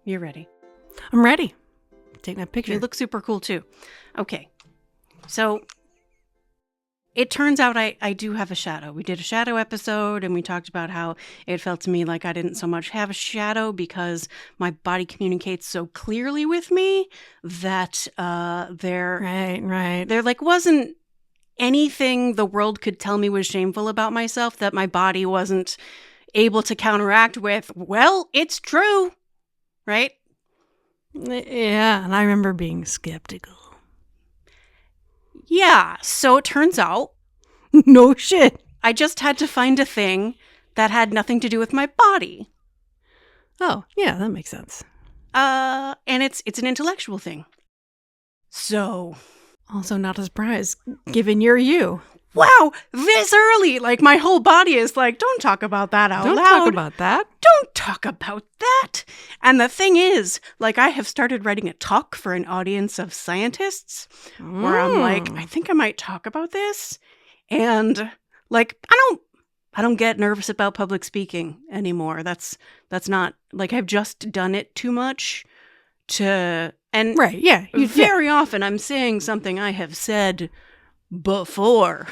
You're ready. I'm ready. Take that picture. You look super cool, too. Okay. So, it turns out I do have a shadow. We did a shadow episode, and we talked about how it felt to me like I didn't so much have a shadow because my body communicates so clearly with me that there like wasn't anything the world could tell me was shameful about myself that my body wasn't able to counteract with, well, it's true, right? Yeah, and I remember being skeptical. Yeah, so it turns out... No shit. I just had to find a thing that had nothing to do with my body. Oh, yeah, that makes sense. And it's an intellectual thing. So... Also not a surprise, given you're you. Wow, this early! Like, my whole body is like, don't talk about that out loud. Don't talk about that. Don't talk about that. And the thing is, like, I have started writing a talk for an audience of scientists where I'm like, I think I might talk about this. And, like, I don't get nervous about public speaking anymore. That's not, like, I've just done it too much to... And right, yeah. Very often I'm saying something I have said before.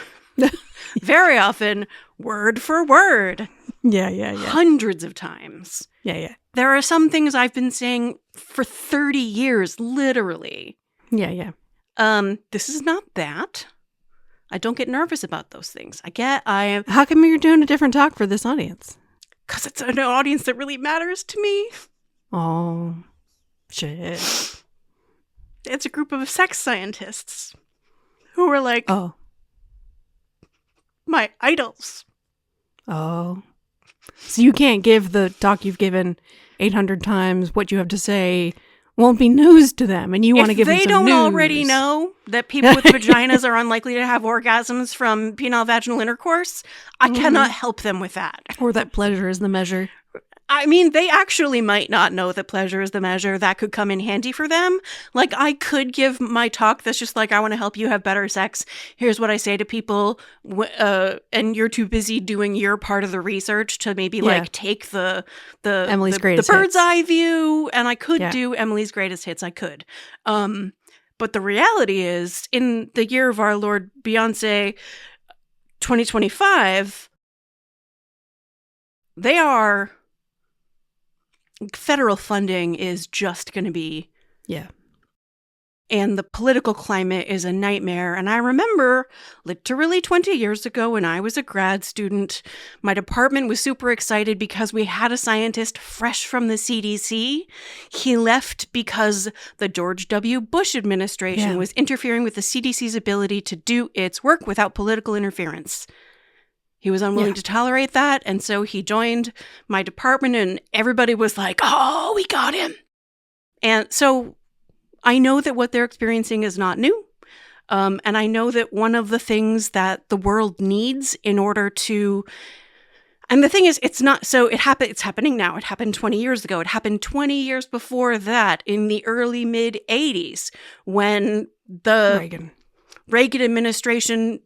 Very often, word for word. Yeah. Hundreds of times. Yeah. There are some things I've been saying for 30 years, literally. Yeah. This is not that. I don't get nervous about those things. How come you're doing a different talk for this audience? Because it's an audience that really matters to me. Oh, shit. It's a group of sex scientists who are like, my idols. Oh. So you can't give the talk you've given 800 times what you have to say won't be news to them, and you want to give them some news. If they don't already know that people with vaginas are unlikely to have orgasms from penile vaginal intercourse, I cannot help them with that. Or that pleasure is the measure. I mean, they actually might not know that pleasure is the measure. That could come in handy for them. Like, I could give my talk that's just like, I want to help you have better sex. Here's what I say to people. And you're too busy doing your part of the research to maybe like take the Emily's greatest the bird's hits. eye view. And I could do Emily's greatest hits. I could. But the reality is, in the year of our Lord Beyonce 2025, federal funding is just going to be... Yeah. And the political climate is a nightmare. And I remember literally 20 years ago when I was a grad student, my department was super excited because we had a scientist fresh from the CDC. He left because the George W. Bush administration was interfering with the CDC's ability to do its work without political interference. He was unwilling to tolerate that, and so he joined my department, and everybody was like, oh, we got him. And so I know that what they're experiencing is not new, and I know that one of the things that the world needs in order to... And the thing is, it's happening now. It happened 20 years ago. It happened 20 years before that in the early, mid-'80s when the Reagan administration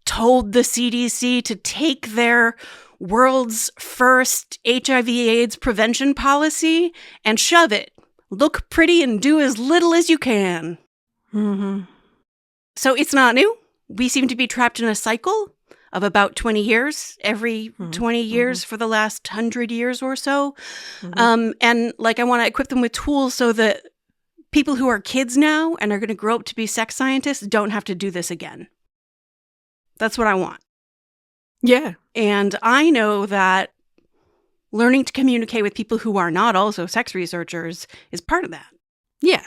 told the CDC to take their world's first HIV/AIDS prevention policy and shove it. Look pretty and do as little as you can. Mm-hmm. So it's not new. We seem to be trapped in a cycle of about 20 years, every 20 years for the last 100 years or so. And like, I want to equip them with tools so that people who are kids now and are going to grow up to be sex scientists don't have to do this again. That's what I want. Yeah. And I know that learning to communicate with people who are not also sex researchers is part of that. Yeah.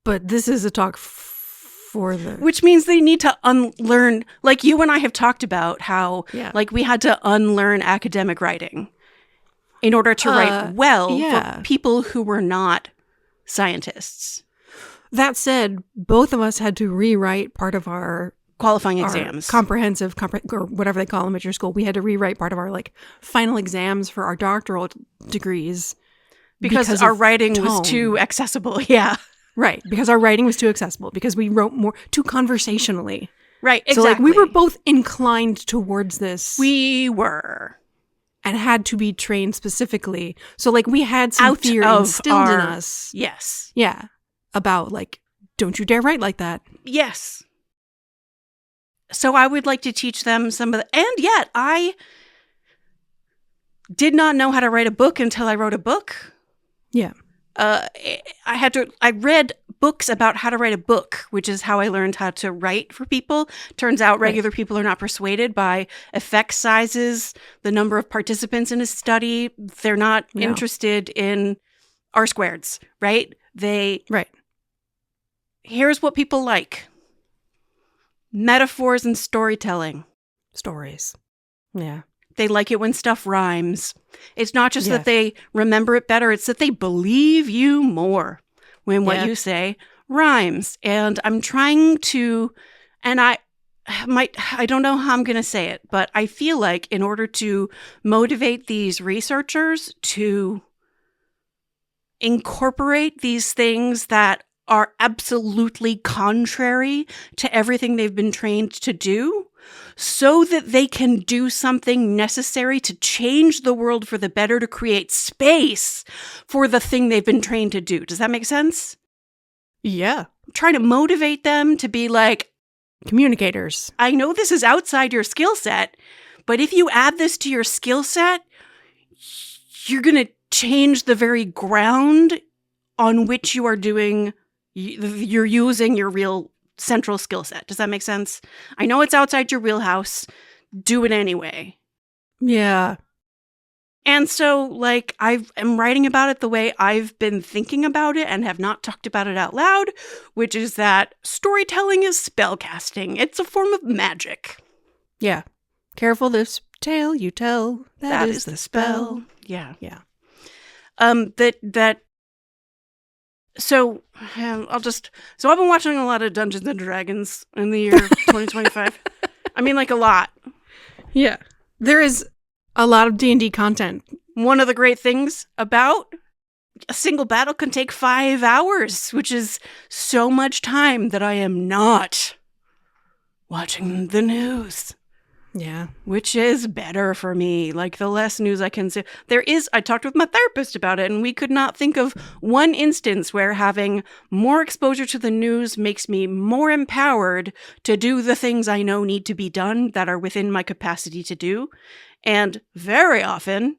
But this is a talk for the... Which means they need to unlearn, like you and I have talked about how, like, we had to unlearn academic writing in order to write well for people who were not scientists. That said, both of us had to rewrite part of our... qualifying exams. Comprehensive, or whatever they call them at your school. We had to rewrite part of our final exams for our doctoral degrees. Because our writing was too accessible, Right, because our writing was too accessible, because we wrote too conversationally. Right, exactly. So we were both inclined towards this. We were. and had to be trained specifically. So, like, we had some Out fear of instilled in our- us. Yes. Yeah. About, like, don't you dare write like that. Yes. So I would like to teach them some of the, and yet I did not know how to write a book until I wrote a book. Yeah. I read books about how to write a book, which is how I learned how to write for people. Turns out regular people are not persuaded by effect sizes, the number of participants in a study. They're not interested in R-squareds, right? Right. Here's what people like. Metaphors and storytelling. Stories. Yeah. They like it when stuff rhymes. It's not just that they remember it better, it's that they believe you more when what you say rhymes. And I'm trying to, and I don't know how I'm going to say it, but I feel like in order to motivate these researchers to incorporate these things that are absolutely contrary to everything they've been trained to do, so that they can do something necessary to change the world for the better, to create space for the thing they've been trained to do. Does that make sense? Yeah. I'm trying to motivate them to be like, communicators. I know this is outside your skill set, but if you add this to your skill set, you're going to change the very ground on which you are doing, you're using your real central skill set. Does that make sense? I know it's outside your wheelhouse. Do it anyway. Yeah. And so, like, I am writing about it the way I've been thinking about it and have not talked about it out loud, which is that storytelling is spellcasting. It's a form of magic. Yeah. Careful this tale you tell. That is the spell. Yeah. Yeah. So I've been watching a lot of Dungeons and Dragons in the year 2025. I mean, like, a lot. Yeah. There is a lot of D&D content. One of the great things about a single battle can take 5 hours, which is so much time that I am not watching the news. Yeah. Which is better for me. Like, the less news I can see. I talked with my therapist about it, and we could not think of one instance where having more exposure to the news makes me more empowered to do the things I know need to be done that are within my capacity to do. And very often,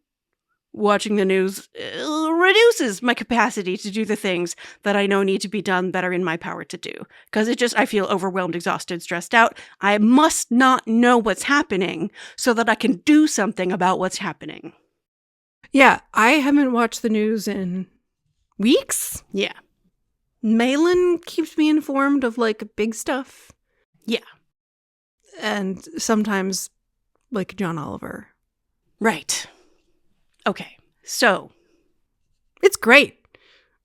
watching the news reduces my capacity to do the things that I know need to be done that are in my power to do. Because I feel overwhelmed, exhausted, stressed out. I must not know what's happening so that I can do something about what's happening. Yeah, I haven't watched the news in weeks. Yeah. Malin keeps me informed of, like, big stuff. Yeah. And sometimes, like, John Oliver. Right. Okay, so it's great.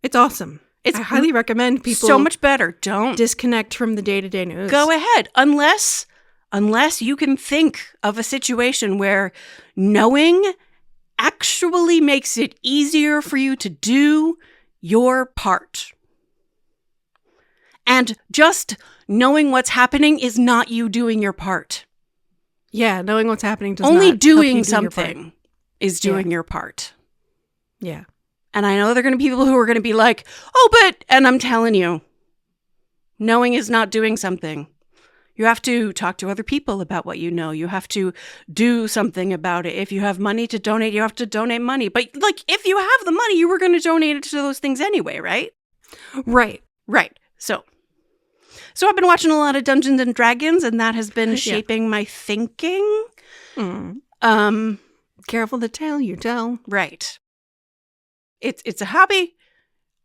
It's awesome. I highly recommend people so much better. Don't disconnect from the day-to-day news. Go ahead, unless you can think of a situation where knowing actually makes it easier for you to do your part. And just knowing what's happening is not you doing your part. Yeah, knowing what's happening does only not doing help you do something is doing your part. Yeah. And I know there are going to be people who are going to be like, oh, but, and I'm telling you, knowing is not doing something. You have to talk to other people about what you know. You have to do something about it. If you have money to donate, you have to donate money. But, like, if you have the money, you were going to donate it to those things anyway, right? Right. Right. So I've been watching a lot of Dungeons and Dragons, and that has been shaping my thinking. Careful the tale you tell. Right. It's a hobby.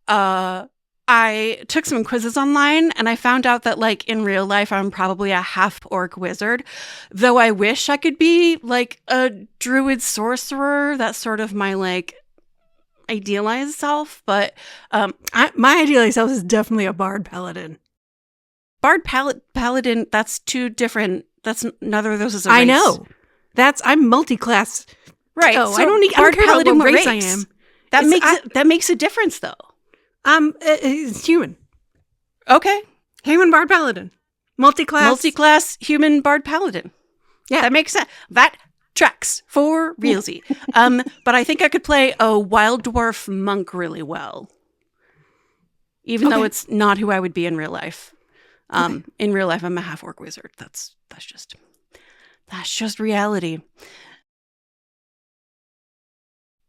I took some quizzes online, and I found out that, like, in real life, I'm probably a half-orc wizard, though I wish I could be, like, a druid sorcerer. That's sort of my, like, idealized self, but my idealized self is definitely a bard paladin. Bard paladin, that's two different, that's neither of those is a race. I know. I'm multi-class. Right. Oh, so I don't care about what race I am. That makes a difference, though. It's human. Okay. Human bard paladin. Multi-class human bard paladin. Yeah. That makes sense. Tracks for realsy. But I think I could play a wild dwarf monk really well. Even though it's not who I would be in real life. In real life, I'm a half-orc wizard. That's just reality.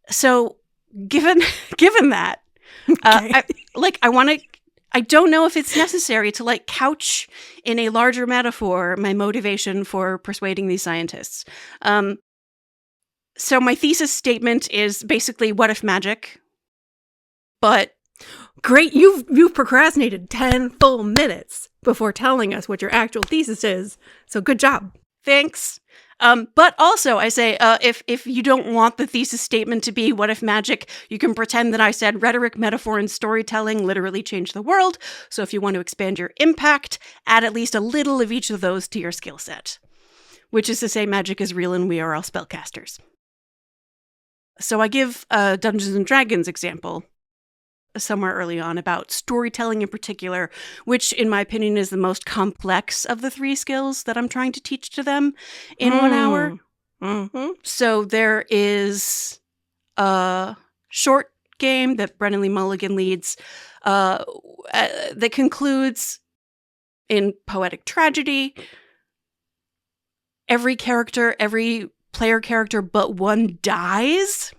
So, given that, I don't know if it's necessary to like couch in a larger metaphor my motivation for persuading these scientists. So my thesis statement is basically, what if magic? But great, you've procrastinated 10 full minutes before telling us what your actual thesis is. So good job. Thanks. But also, I say, if you don't want the thesis statement to be what if magic, you can pretend that I said rhetoric, metaphor, and storytelling literally change the world. So if you want to expand your impact, add at least a little of each of those to your skill set. Which is to say, magic is real and we are all spellcasters. So I give a Dungeons & Dragons example somewhere early on about storytelling in particular, which in my opinion is the most complex of the 3 skills that I'm trying to teach to them in 1 hour. Mm-hmm. So there is a short game that Brennan Lee Mulligan leads that concludes in poetic tragedy. Every player character but one dies.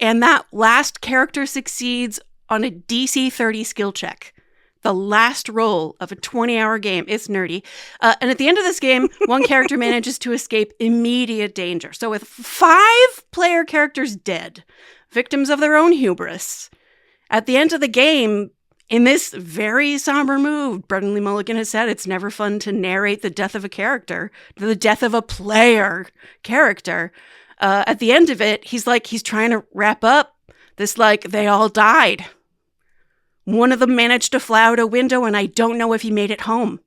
And that last character succeeds on a DC 30 skill check. The last roll of a 20-hour game. It's nerdy. And at the end of this game, one character manages to escape immediate danger. So with 5 player characters dead, victims of their own hubris, at the end of the game, in this very somber mood, Brennan Lee Mulligan has said it's never fun to narrate the death of a character, the death of a player character. At the end of it, he's trying to wrap up this, they all died. One of them managed to fly out a window, and I don't know if he made it home.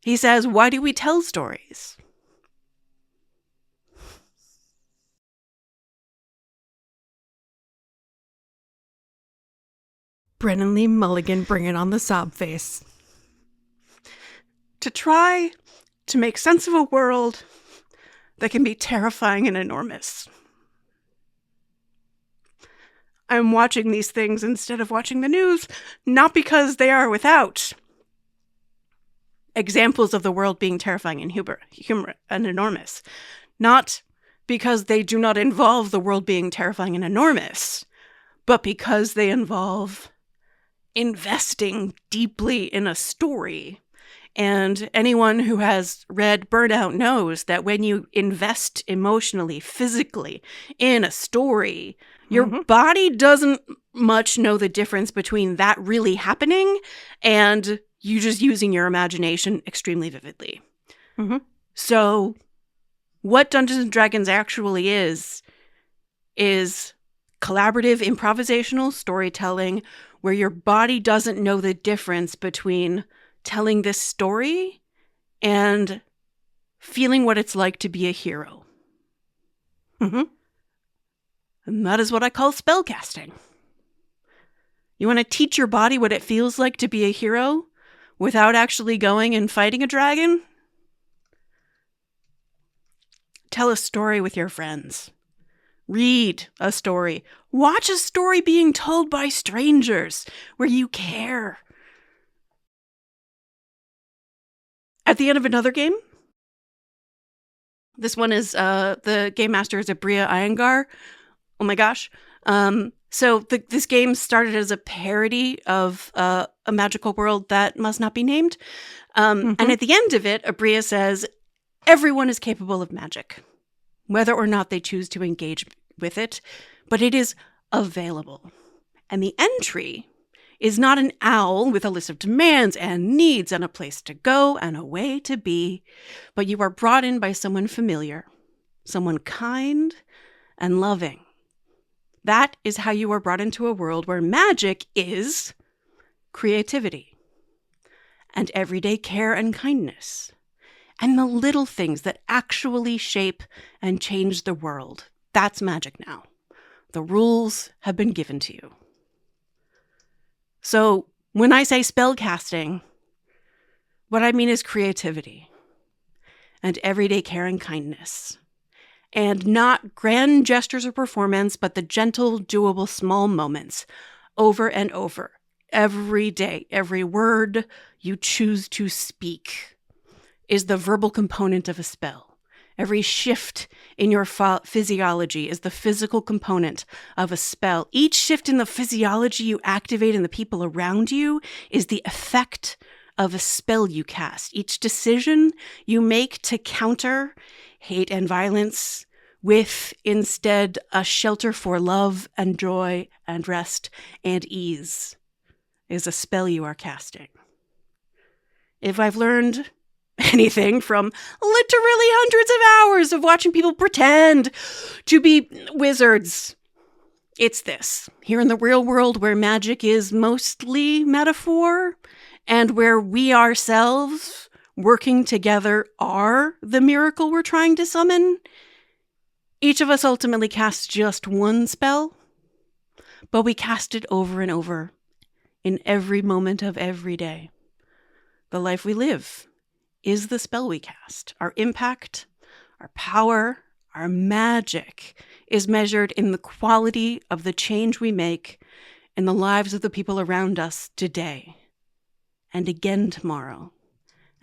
He says, why do we tell stories? Brennan Lee Mulligan bringing on the sob face. To try to make sense of a world that can be terrifying and enormous. I'm watching these things instead of watching the news, not because they are without examples of the world being terrifying and humor and enormous, not because they do not involve the world being terrifying and enormous, but because they involve investing deeply in a story. And anyone who has read Burnout knows that when you invest emotionally, physically in a story, your body doesn't much know the difference between that really happening and you just using your imagination extremely vividly. Mm-hmm. So what Dungeons & Dragons actually is collaborative improvisational storytelling where your body doesn't know the difference between telling this story and feeling what it's like to be a hero. Mm-hmm. And that is what I call spellcasting. You want to teach your body what it feels like to be a hero without actually going and fighting a dragon? Tell a story with your friends. Read a story. Watch a story being told by strangers where you care. At the end of another game, this one is the game master is Aabria Iyengar. Oh my gosh. So this game started as a parody of a magical world that must not be named. And at the end of it, Aabria says, everyone is capable of magic, whether or not they choose to engage with it, but it is available. And the entry is not an owl with a list of demands and needs and a place to go and a way to be, but you are brought in by someone familiar, someone kind and loving. That is how you are brought into a world where magic is creativity and everyday care and kindness and the little things that actually shape and change the world. That's magic now. The rules have been given to you. So when I say spellcasting, what I mean is creativity. and everyday care and kindness. And not grand gestures or performance, but the gentle, doable small moments over and over. Every day, every word you choose to speak is the verbal component of a spell. Every shift in your physiology is the physical component of a spell. Each shift in the physiology you activate in the people around you is the effect of a spell you cast. Each decision you make to counter hate and violence with instead a shelter for love and joy and rest and ease is a spell you are casting. If I've learned anything from literally hundreds of hours of watching people pretend to be wizards, it's this. Here in the real world, where magic is mostly metaphor and where we ourselves working together are the miracle we're trying to summon, each of us ultimately casts just one spell, but we cast it over and over in every moment of every day. The life we live is the spell we cast. Our impact, our power, our magic is measured in the quality of the change we make in the lives of the people around us today, and again tomorrow,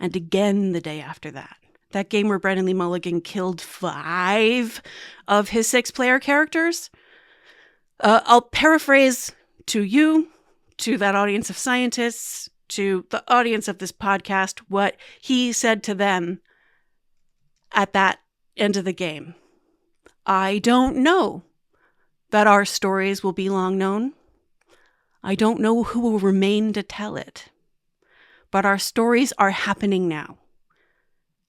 and again the day after that. That game where Brennan Lee Mulligan killed 5 of his 6-player characters. I'll paraphrase to you, to that audience of scientists, to the audience of this podcast, what he said to them at that end of the game. I don't know that our stories will be long known. I don't know who will remain to tell it. But our stories are happening now.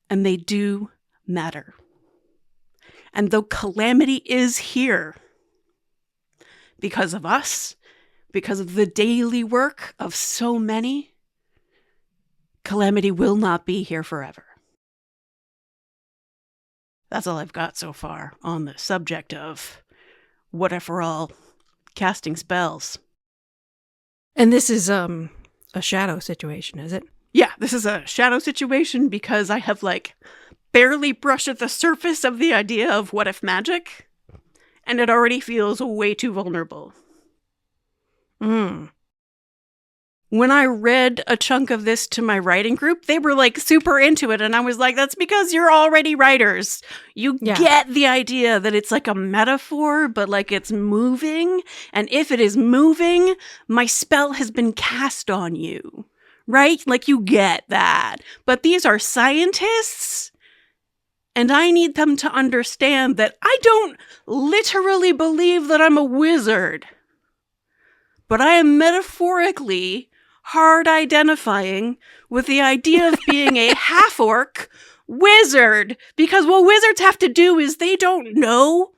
And they do matter. And though calamity is here, because of us, because of the daily work of so many, calamity will not be here forever. That's all I've got so far on the subject of what if we're all casting spells. And this is a shadow situation, is it? Yeah, this is a shadow situation because I have barely brushed at the surface of the idea of what if magic, and it already feels way too vulnerable. When I read a chunk of this to my writing group, they were super into it, and I was like, that's because you're already writers. You get the idea that it's a metaphor, but it's moving, and if it is moving, my spell has been cast on you. Right? You get that. But these are scientists, and I need them to understand that I don't literally believe that I'm a wizard. But I am metaphorically hard identifying with the idea of being a half-orc wizard. Because what wizards have to do is they don't know.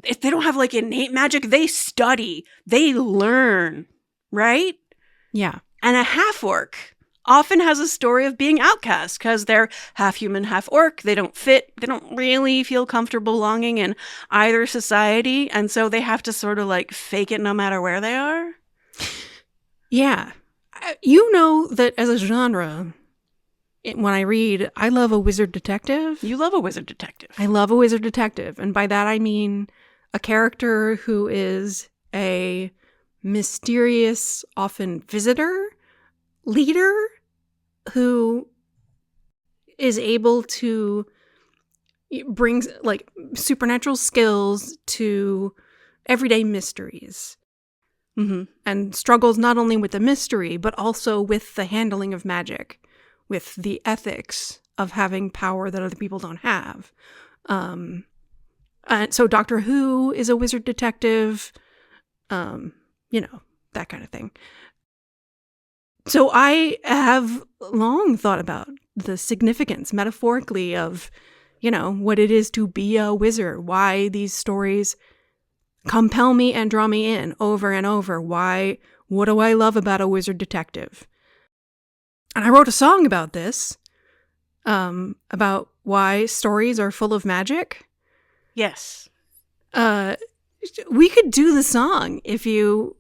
If they don't have innate magic, they study. They learn. Right? Yeah. And a half-orc often has a story of being outcast because they're half human, half orc. They don't fit. They don't really feel comfortable belonging in either society. And so they have to sort of fake it no matter where they are. Yeah. You know that as a genre, when I read, I love a wizard detective. You love a wizard detective. I love a wizard detective. And by that I mean a character who is a mysterious, often visitor, leader, who is able to bring supernatural skills to everyday mysteries. And struggles not only with the mystery, but also with the handling of magic, with the ethics of having power that other people don't have. And so Doctor Who is a wizard detective, that kind of thing. So I have long thought about the significance, metaphorically, of, what it is to be a wizard, why these stories compel me and draw me in over and over. What do I love about a wizard detective? And I wrote a song about this, about why stories are full of magic. Yes. We could do the song if you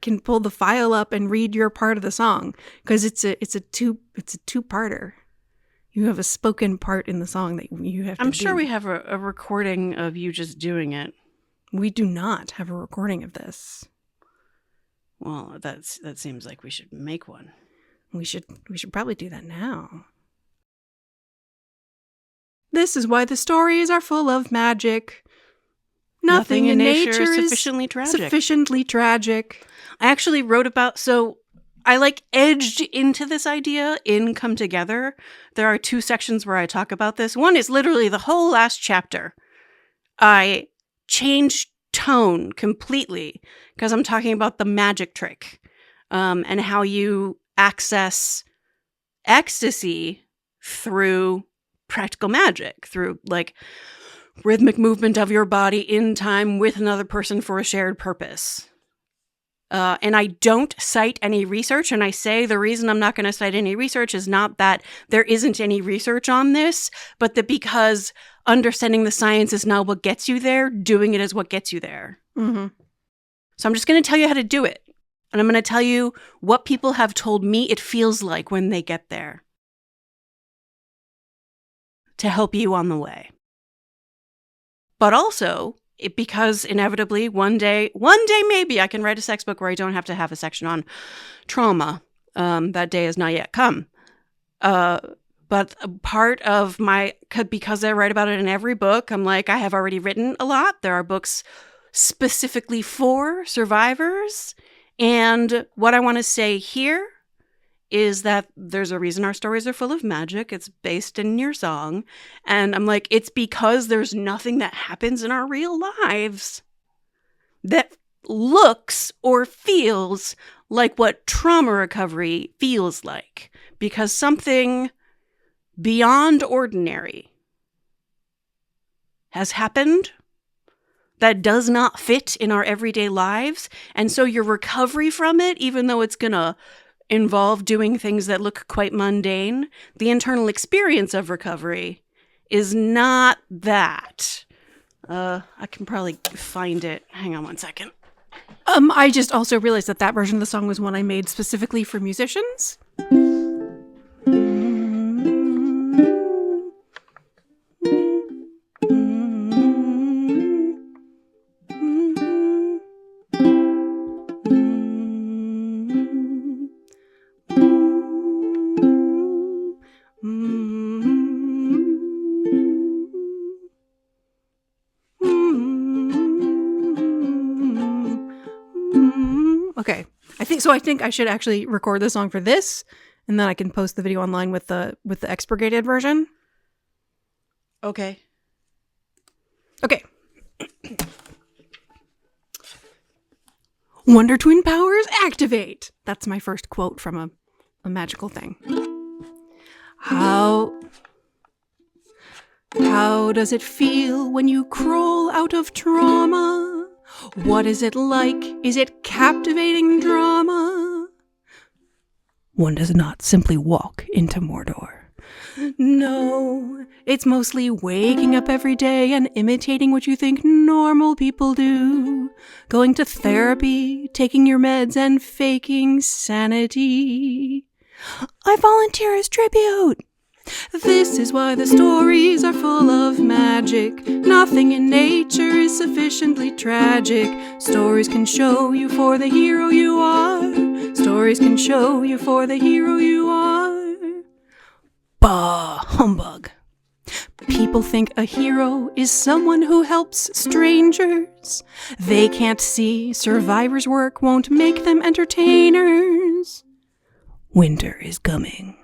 can pull the file up and read your part of the song, because it's a two-parter. You have a spoken part in the song that you have to I'm do. sure we have a recording of you just doing it. We do not have a recording of this. Well, that seems like we should make one. We should probably do that now. This is why the stories are full of magic. Nothing in nature is sufficiently tragic. I actually wrote about, so I edged into this idea in Come Together. There are 2 sections where I talk about this. One is literally the whole last chapter. I changed tone completely because I'm talking about the magic trick and how you access ecstasy through practical magic, through rhythmic movement of your body in time with another person for a shared purpose. And I don't cite any research, and I say the reason I'm not going to cite any research is not that there isn't any research on this, but that because understanding the science is not what gets you there, doing it is what gets you there. Mm-hmm. So I'm just going to tell you how to do it. And I'm going to tell you what people have told me it feels like when they get there to help you on the way. But also, because inevitably one day maybe I can write a sex book where I don't have to have a section on trauma. That day has not yet come. But part of because I write about it in every book, I'm like, I have already written a lot. There are books specifically for survivors. And what I want to say here is that there's a reason our stories are full of magic. It's based in your song. And I'm like, it's because there's nothing that happens in our real lives that looks or feels like what trauma recovery feels like. Because something beyond ordinary has happened that does not fit in our everyday lives. And so your recovery from it, even though it's going to involve doing things that look quite mundane, the internal experience of recovery is not that. I can probably find it. Hang on one second. I just also realized that version of the song was one I made specifically for musicians. Okay. I think I should actually record the song for this, and then I can post the video online with the expurgated version. Okay. Wonder Twin powers activate. That's my first quote from a magical thing. How does it feel when you crawl out of trauma? What is it like? Is it captivating drama? One does not simply walk into Mordor. No, it's mostly waking up every day and imitating what you think normal people do. Going to therapy, taking your meds, and faking sanity. I volunteer as tribute. This is why the stories are full of magic. Nothing in nature is sufficiently tragic. Stories can show you for the hero you are. Stories can show you for the hero you are. Bah, humbug. People think a hero is someone who helps strangers. They can't see survivors' work won't make them entertainers. Winter is coming.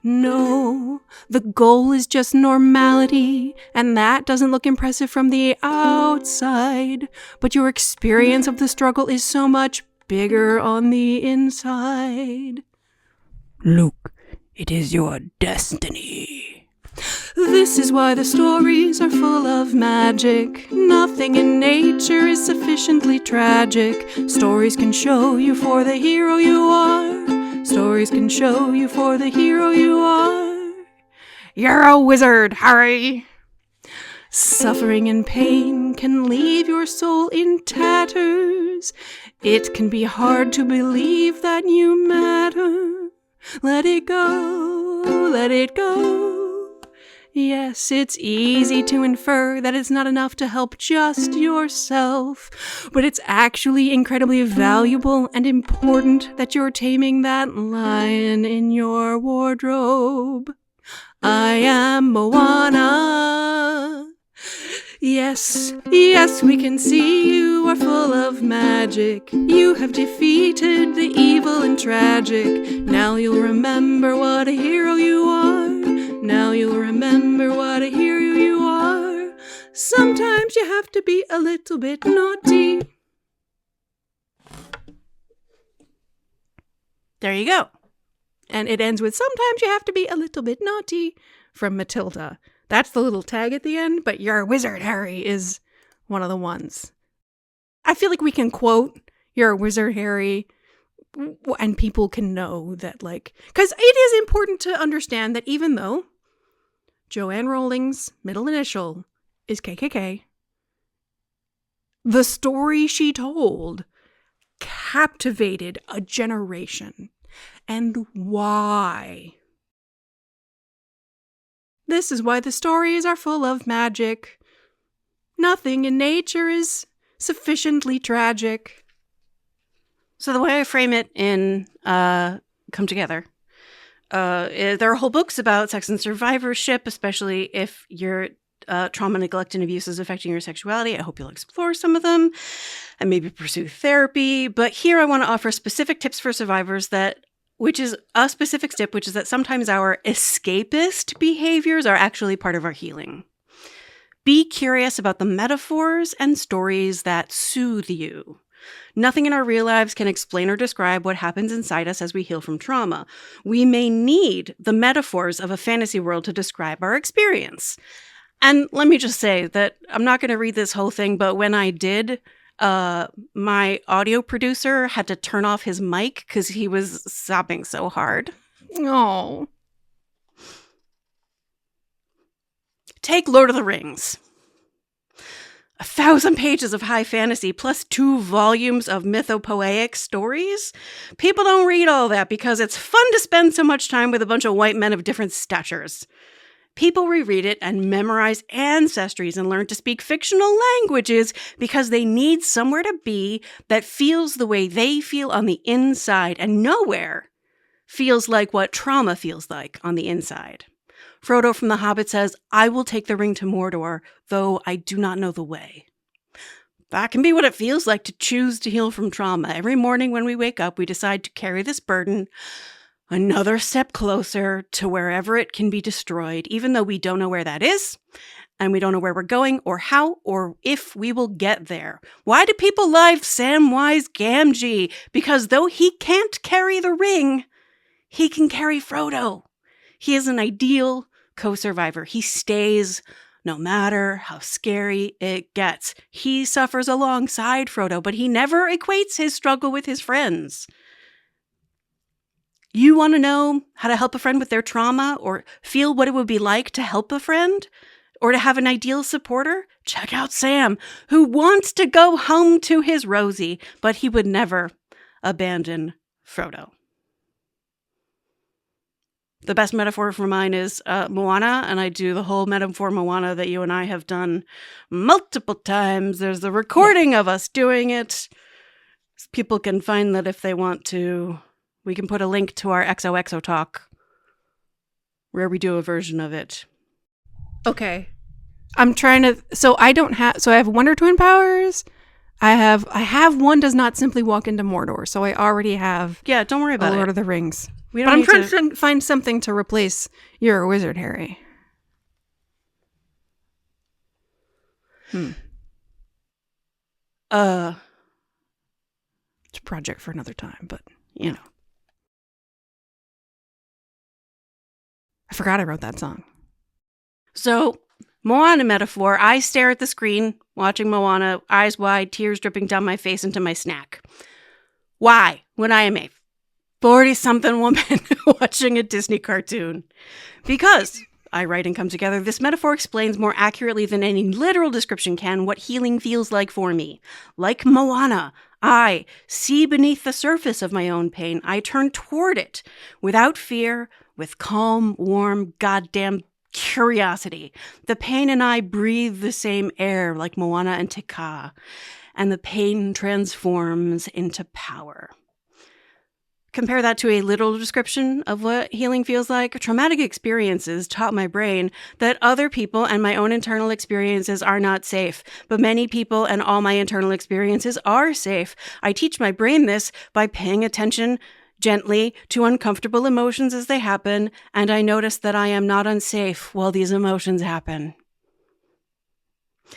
No, the goal is just normality, and that doesn't look impressive from the outside. But your experience of the struggle is so much bigger on the inside. Luke, it is your destiny. This is why the stories are full of magic. Nothing in nature is sufficiently tragic. Stories can show you for the hero you are. Stories can show you for the hero you are. You're a wizard, Harry. Suffering and pain can leave your soul in tatters. It can be hard to believe that you matter. Let it go, let it go. Yes, it's easy to infer that it's not enough to help just yourself, but it's actually incredibly valuable and important that you're taming that lion in your wardrobe. I am Moana. Yes, yes, we can see you are full of magic. You have defeated the evil and tragic. Now you'll remember what a hero you are. Now you'll remember what a hero you are. Sometimes you have to be a little bit naughty. There you go. And it ends with, sometimes you have to be a little bit naughty, from Matilda. That's the little tag at the end, but You're a Wizard, Harry is one of the ones. I feel like we can quote You're a Wizard, Harry, and people can know that, like, because it is important to understand that even though Joanne Rowling's middle initial is KKK, the story she told captivated a generation. And why? This is why the stories are full of magic. Nothing in nature is sufficiently tragic. So the way I frame it in Come Together, there are whole books about sex and survivorship, especially if your trauma, neglect, and abuse is affecting your sexuality. I hope you'll explore some of them and maybe pursue therapy. But here I want to offer specific tips for survivors which is a specific tip, which is that sometimes our escapist behaviors are actually part of our healing. Be curious about the metaphors and stories that soothe you. Nothing in our real lives can explain or describe what happens inside us as we heal from trauma. We may need the metaphors of a fantasy world to describe our experience. And let me just say that I'm not going to read this whole thing, but when I did, my audio producer had to turn off his mic because he was sobbing so hard. Oh. Take Lord of the Rings. 1,000 pages of high fantasy plus 2 volumes of mythopoeic stories. People don't read all that because it's fun to spend so much time with a bunch of white men of different statures. People reread it and memorize ancestries and learn to speak fictional languages because they need somewhere to be that feels the way they feel on the inside, and nowhere feels like what trauma feels like on the inside. Frodo from The Hobbit says, "I will take the ring to Mordor, though I do not know the way." That can be what it feels like to choose to heal from trauma. Every morning when we wake up, we decide to carry this burden another step closer to wherever it can be destroyed, even though we don't know where that is, and we don't know where we're going, or how, or if we will get there. Why do people love Samwise Gamgee? Because though he can't carry the ring, he can carry Frodo. He is an ideal co-survivor. He stays no matter how scary it gets. He suffers alongside Frodo, but he never equates his struggle with his friends. You want to know how to help a friend with their trauma, or feel what it would be like to help a friend, or to have an ideal supporter? Check out Sam, who wants to go home to his Rosie, but he would never abandon Frodo. The best metaphor for mine is Moana, and I do the whole metaphor Moana that you and I have done multiple times. There's the recording of us doing it. People can find that if they want to. We can put a link to our XOXO talk where we do a version of it. Okay. I'm trying to, I have Wonder Twin powers. I have one does not simply walk into Mordor. So I already have. Yeah, don't worry about Lord it. of the Rings. But I'm trying to find something to replace You're a Wizard, Harry. It's a project for another time, but you know. I forgot I wrote that song. So, Moana metaphor, I stare at the screen, watching Moana, eyes wide, tears dripping down my face into my snack. Why, when I am a 40-something woman watching a Disney cartoon? Because, I write and Come Together, this metaphor explains more accurately than any literal description can what healing feels like for me. Like Moana, I see beneath the surface of my own pain. I turn toward it without fear, with calm, warm, goddamn curiosity. The pain and I breathe the same air like Moana and Te Kā, and the pain transforms into power. Compare that to a literal description of what healing feels like. Traumatic experiences taught my brain that other people and my own internal experiences are not safe, but many people and all my internal experiences are safe. I teach my brain this by paying attention gently to uncomfortable emotions as they happen, and I notice that I am not unsafe while these emotions happen.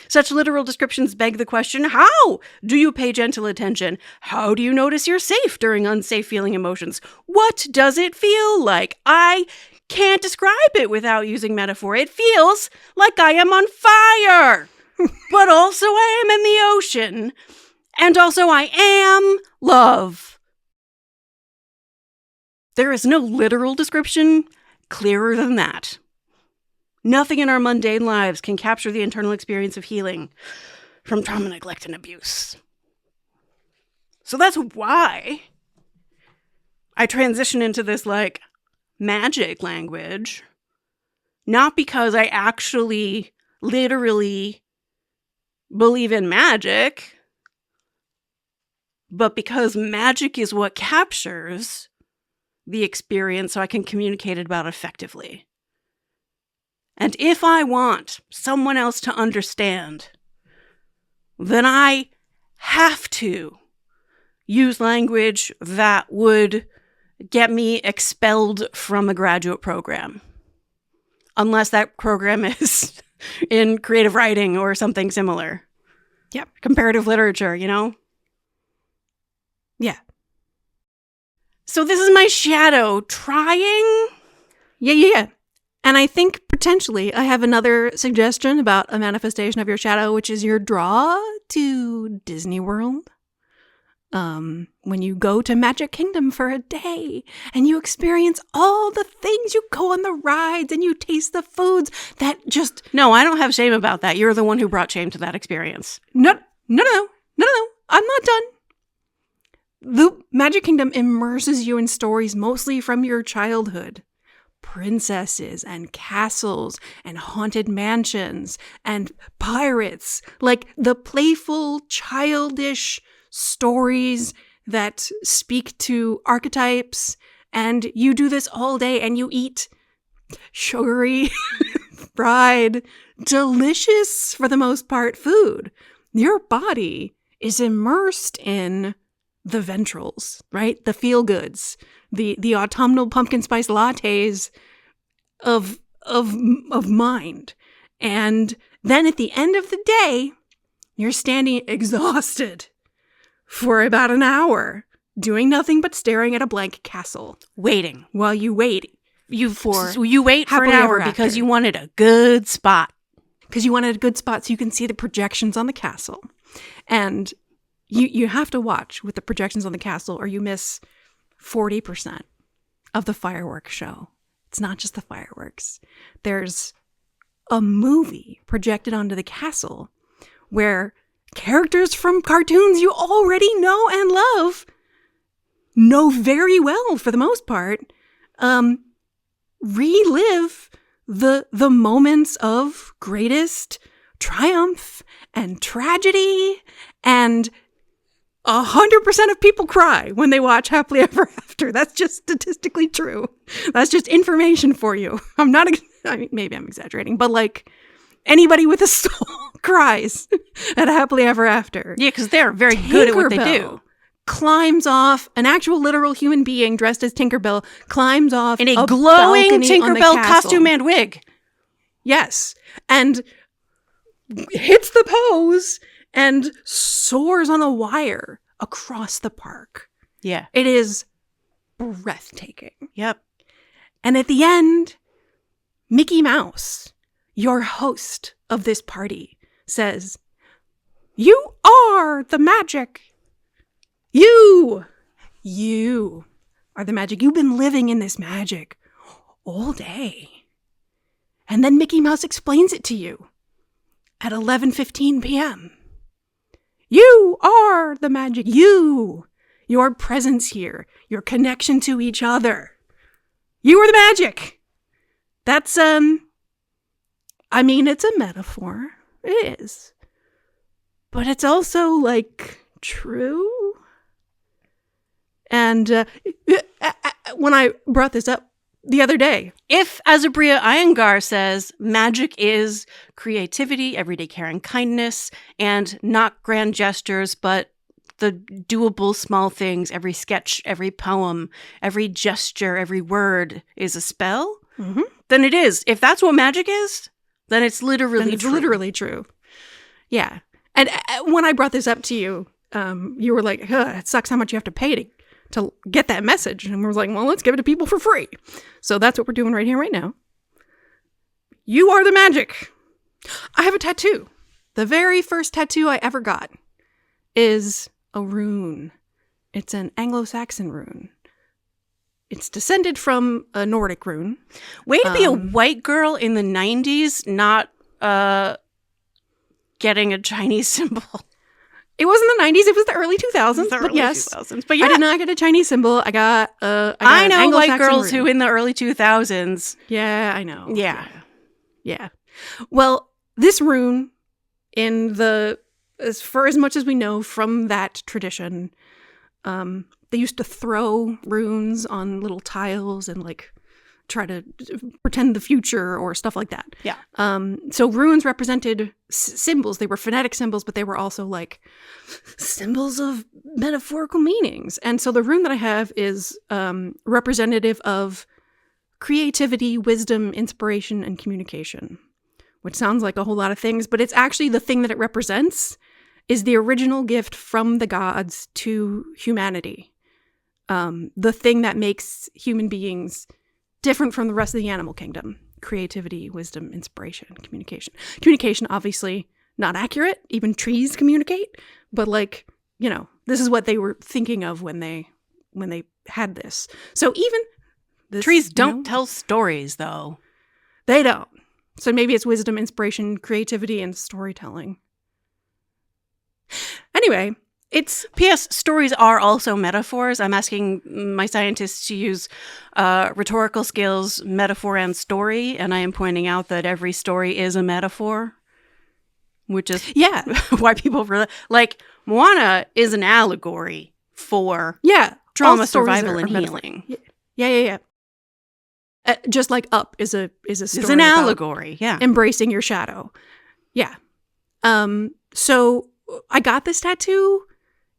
Such literal descriptions beg the question, how do you pay gentle attention? How do you notice you're safe during unsafe feeling emotions? What does it feel like? I can't describe it without using metaphor. It feels like I am on fire, but also I am in the ocean, and also I am love. There is no literal description clearer than that. Nothing in our mundane lives can capture the internal experience of healing from trauma, neglect, and abuse. So that's why I transition into this, magic language. Not because I actually, literally believe in magic, but because magic is what captures the experience so I can communicate it about effectively. And if I want someone else to understand, then I have to use language that would get me expelled from a graduate program. Unless that program is in creative writing or something similar. Yep. Comparative literature, Yeah. So this is my shadow trying. Yeah. And I think potentially I have another suggestion about a manifestation of your shadow, which is your draw to Disney World. When you go to Magic Kingdom for a day and you experience all the things, you go on the rides and you taste the foods that just... No, I don't have shame about that. You're the one who brought shame to that experience. No. I'm not done. The Magic Kingdom immerses you in stories mostly from your childhood. Princesses and castles and haunted mansions and pirates, like the playful, childish stories that speak to archetypes. And you do this all day and you eat sugary, fried, delicious, for the most part, food. Your body is immersed in the ventrals, right? The feel-goods, the autumnal pumpkin spice lattes of mind. And then at the end of the day, you're standing exhausted for about an hour, doing nothing but staring at a blank castle. Waiting. While you wait. You wait for an hour because you wanted a good spot. Because you wanted a good spot so you can see the projections on the castle. And you have to watch with the projections on the castle or you miss 40% of the fireworks show. It's not just the fireworks. There's a movie projected onto the castle where characters from cartoons you already know and know very well for the most part, relive the moments of greatest triumph and tragedy, and 100% of people cry when they watch Happily Ever After. That's just statistically true. That's just information for you. Maybe I'm exaggerating, but anybody with a soul cries at Happily Ever After. Yeah, because they're very good at what they do. Climbs off, an actual literal human being dressed as Tinkerbell climbs off in a glowing Tinkerbell costume and wig. Yes. And hits the pose and soars on a wire across the park. Yeah. It is breathtaking. Yep. And at the end, Mickey Mouse, your host of this party, says, "You are the magic. You are the magic. You've been living in this magic all day." And then Mickey Mouse explains it to you at 11:15 p.m. You are the magic. Your presence here, your connection to each other. You are the magic. That's I mean, it's a metaphor. It is. But it's also, like, true. And when I brought this up the other day, if, as Aabria Iyengar says, magic is creativity, everyday care and kindness, and not grand gestures, but the doable small things, every sketch, every poem, every gesture, every word is a spell, then it is. If that's what magic is, then it's literally it's true. literally true. Yeah. And when I brought this up to you, you were like, it sucks how much you have to pay to get that message. And we were like, well, let's give it to people for free. So that's what we're doing right here, right now. You are the magic. I have a tattoo. The very first tattoo I ever got is a rune. It's an Anglo-Saxon rune. It's descended from a Nordic rune. Way to be a white girl in the 90s, not getting a Chinese symbol. It wasn't the 90s. It was the early 2000s. The early 2000s. But yeah. I did not get a Chinese symbol. I got I know white girls rune. who in the early 2000s. Yeah, I know. Yeah. Well, this rune, for as much as we know from that tradition, they used to throw runes on little tiles and like try to pretend the future or stuff like that. Yeah. So runes represented symbols. They were phonetic symbols, but they were also like symbols of metaphorical meanings. And so the rune that I have is representative of creativity, wisdom, inspiration, and communication, which sounds like a whole lot of things, but it's actually the thing that it represents is the original gift from the gods to humanity. The thing that makes human beings different from the rest of the animal kingdom. Creativity, wisdom, inspiration, communication. Communication, obviously, not accurate. Even trees communicate. But like, this is what they were thinking of when they had this. So even this, trees don't tell stories, though. They don't. So maybe it's wisdom, inspiration, creativity, and storytelling. Anyway, it's... P.S. Stories are also metaphors. I'm asking my scientists to use rhetorical skills, metaphor, and story, and I am pointing out that every story is a metaphor, which is why people really... Like, Moana is an allegory for trauma, survival, and healing. Yeah. Just like Up is a story. It's an allegory, embracing your shadow. Yeah. So I got this tattoo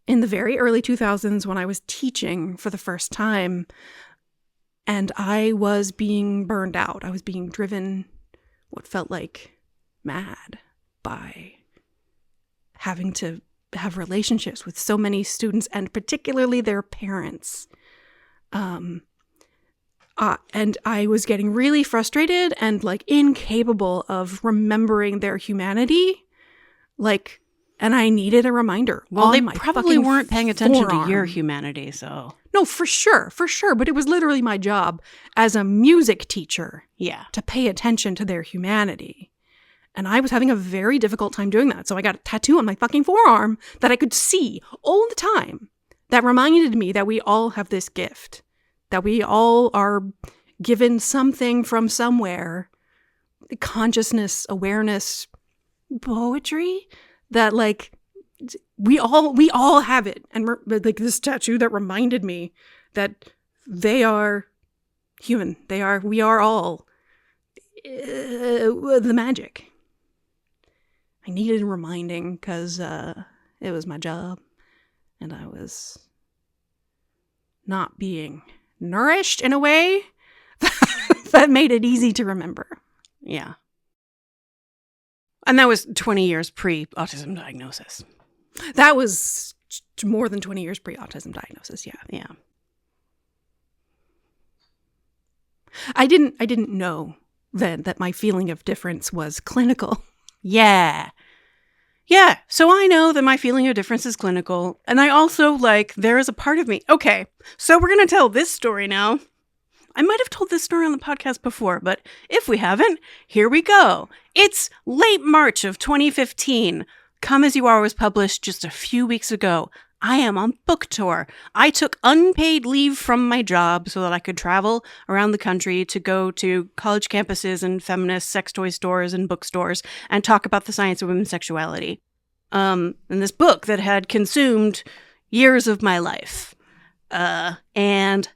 in the very early 2000s when I was teaching for the first time, and I was being burned out. I was being driven what felt like mad by having to have relationships with so many students and particularly their parents. And I was getting really frustrated and like incapable of remembering their humanity. Like, and I needed a reminder. Well, they probably weren't paying attention to your humanity, so. No, for sure. But it was literally my job as a music teacher to pay attention to their humanity. And I was having a very difficult time doing that. So I got a tattoo on my fucking forearm that I could see all the time that reminded me that we all have this gift. That we all are given something from somewhere, consciousness, awareness, poetry, that like we all have it. And like this tattoo that reminded me that they are human. We are all the magic. I needed reminding because it was my job and I was not being nourished in a way that made it easy to remember. Yeah. And that was 20 years pre-autism diagnosis. That was more than 20 years pre-autism diagnosis, yeah. I didn't know then that my feeling of difference was clinical. Yeah, so I know that my feeling of difference is clinical, and I also, there is a part of me. Okay, so we're going to tell this story now. I might have told this story on the podcast before, but if we haven't, here we go. It's late March of 2015. Come As You Are was published just a few weeks ago. I am on book tour. I took unpaid leave from my job so that I could travel around the country to go to college campuses and feminist sex toy stores and bookstores and talk about the science of women's sexuality. And this book that had consumed years of my life. And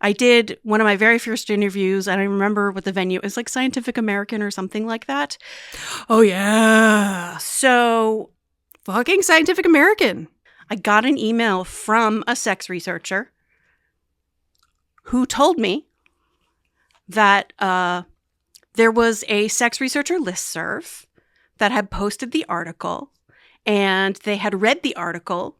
I did one of my very first interviews, and I remember what the venue is, like Scientific American or something like that. Oh, yeah. So, fucking Scientific American. I got an email from a sex researcher who told me that there was a sex researcher listserv that had posted the article, and they had read the article,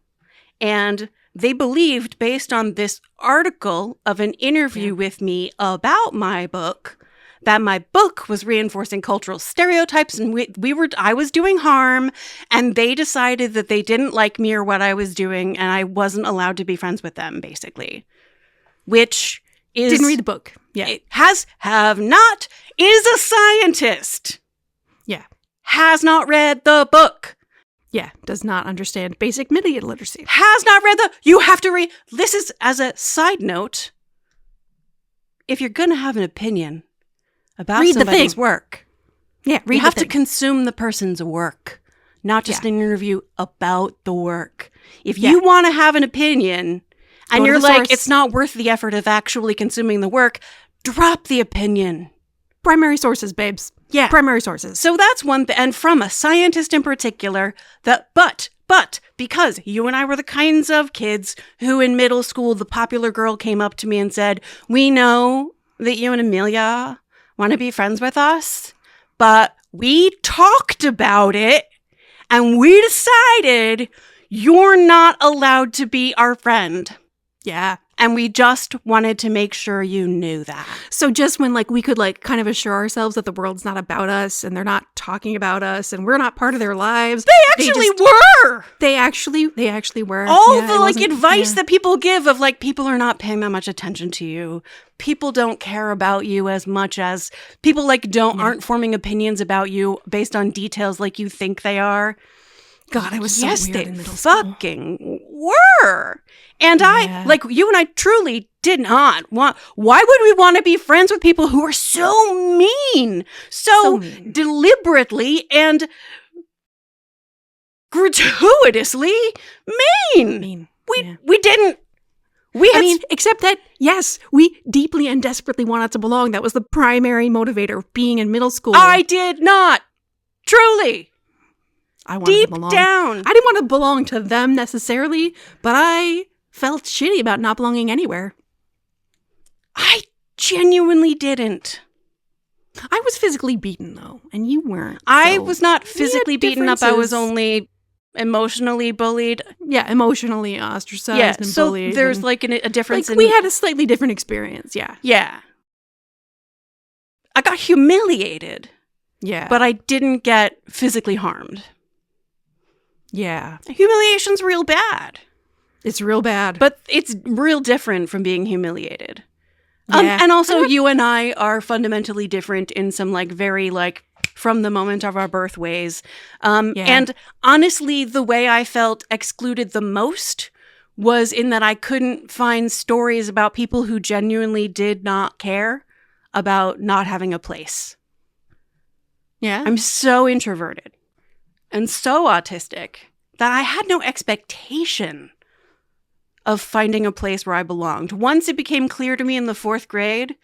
and they believed, based on this article of an interview with me about my book, that my book was reinforcing cultural stereotypes and I was doing harm, and they decided that they didn't like me or what I was doing, and I wasn't allowed to be friends with them, basically. Which is... Didn't read the book. Yeah. Have not, is a scientist. Yeah. Has not read the book. Yeah, does not understand basic media literacy. Has not read you have to read, this is, as a side note, if you're going to have an opinion about read somebody's work, you have to consume the person's work, not just an interview about the work. If you want to have an opinion and you're like, it's not worth the effort of actually consuming the work, drop the opinion. Primary sources, babes. Yeah. Primary sources. So that's one thing. And from a scientist in particular, but, because you and I were the kinds of kids who in middle school, the popular girl came up to me and said, we know that you and Amelia want to be friends with us, but we talked about it and we decided you're not allowed to be our friend. Yeah. And we just wanted to make sure you knew that. So just when we could kind of assure ourselves that the world's not about us and they're not talking about us and we're not part of their lives. They actually were. They actually were. All the advice that people give of people are not paying that much attention to you. People don't care about you as much as people aren't forming opinions about you based on details like you think they are. God, I was so weird in middle school. Yes, they fucking were. And you and I truly did not want... Why would we want to be friends with people who are so mean? So deliberately and gratuitously mean. We didn't... except that, yes, we deeply and desperately wanted to belong. That was the primary motivator of being in middle school. I did not. Truly. I wanted to belong. Deep down. I didn't want to belong to them necessarily, but I felt shitty about not belonging anywhere. I genuinely didn't. I was physically beaten, though, and you weren't. I was not physically beaten up. I was only emotionally bullied. Yeah, emotionally ostracized and bullied. So there's a difference. We had a slightly different experience, yeah. Yeah. I got humiliated. Yeah. But I didn't get physically harmed. Yeah. Humiliation's real bad. It's real bad. But it's real different from being humiliated. Yeah. And also, you and I are fundamentally different in some very from the moment of our birth ways. And honestly, the way I felt excluded the most was in that I couldn't find stories about people who genuinely did not care about not having a place. Yeah. I'm so introverted and so autistic that I had no expectation of finding a place where I belonged. Once it became clear to me in the 4th grade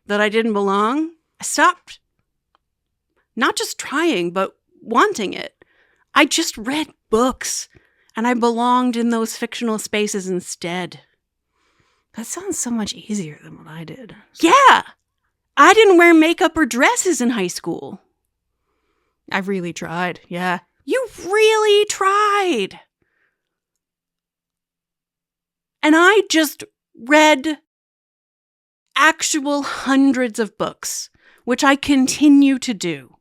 that I didn't belong, I stopped not just trying, but wanting it. I just read books, and I belonged in those fictional spaces instead. That sounds so much easier than what I did. Yeah! I didn't wear makeup or dresses in high school. I really tried, yeah. You really tried. And I just read actual hundreds of books, which I continue to do.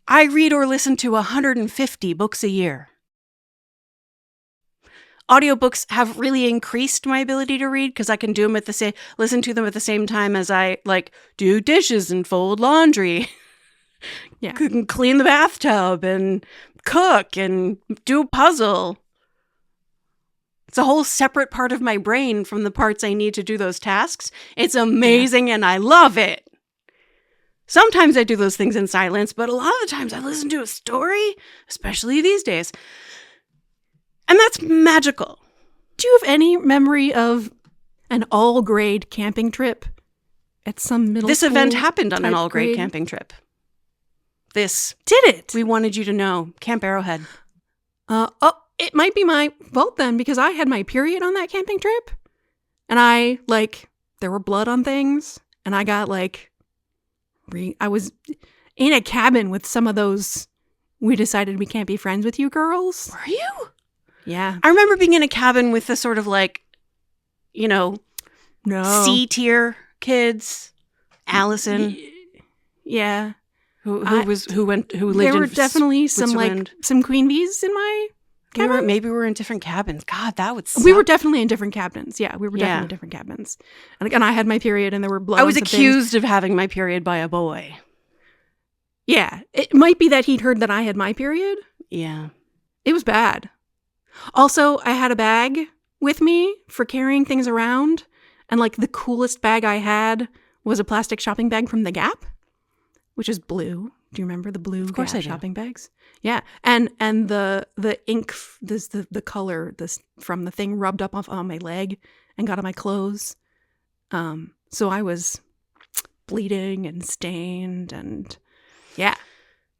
I read or listen to 150 books a year. Audiobooks have really increased my ability to read because I can do them listen to them at the same time as I do dishes and fold laundry. Yeah. Can clean the bathtub and cook and do a puzzle. It's a whole separate part of my brain from the parts I need to do those tasks. It's amazing and I love it. Sometimes I do those things in silence, but a lot of the times I listen to a story, especially these days. And that's magical. Do you have any memory of an all-grade camping trip at some middle This school event happened on an type all-grade grade? camping trip. This. Did it? We wanted you to know. Camp Arrowhead. It might be my fault then, because I had my period on that camping trip. And there were blood on things. And I got I was in a cabin with some of those, we decided we can't be friends with you girls. Were you? Yeah. I remember being in a cabin with the sort of No. C-tier kids. Allison. Yeah. Who lived There were in definitely Switzerland. some queen bees in my cabin. Maybe we were in different cabins. God, that would suck. We were definitely in different cabins. Yeah, we were Yeah. definitely in different cabins. And again, I had my period and there were blood. I was on some things. accused of having my period by a boy. Yeah, it might be that he'd heard that I had my period. Yeah. It was bad. Also, I had a bag with me for carrying things around. And the coolest bag I had was a plastic shopping bag from The Gap, which is blue. Do you remember the blue Of course Gap I do. shopping bags? Yeah. And the ink, the color from the thing rubbed up on my leg and got on my clothes. So I was bleeding and stained and yeah.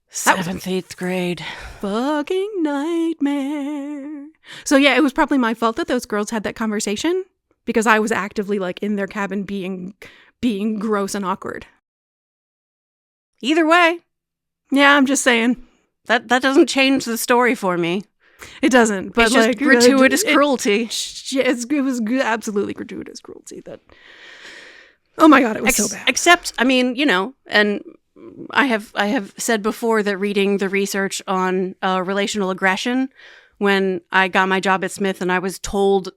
7th, 8th grade. Fucking nightmare. So yeah, it was probably my fault that those girls had that conversation because I was actively in their cabin being gross and awkward. Either way, Yeah, I'm just saying. that doesn't change the story for me. It doesn't. But It's just gratuitous cruelty. It was absolutely gratuitous cruelty. Oh my God, it was so bad. Except, and I have said before that reading the research on relational aggression, when I got my job at Smith and I was told,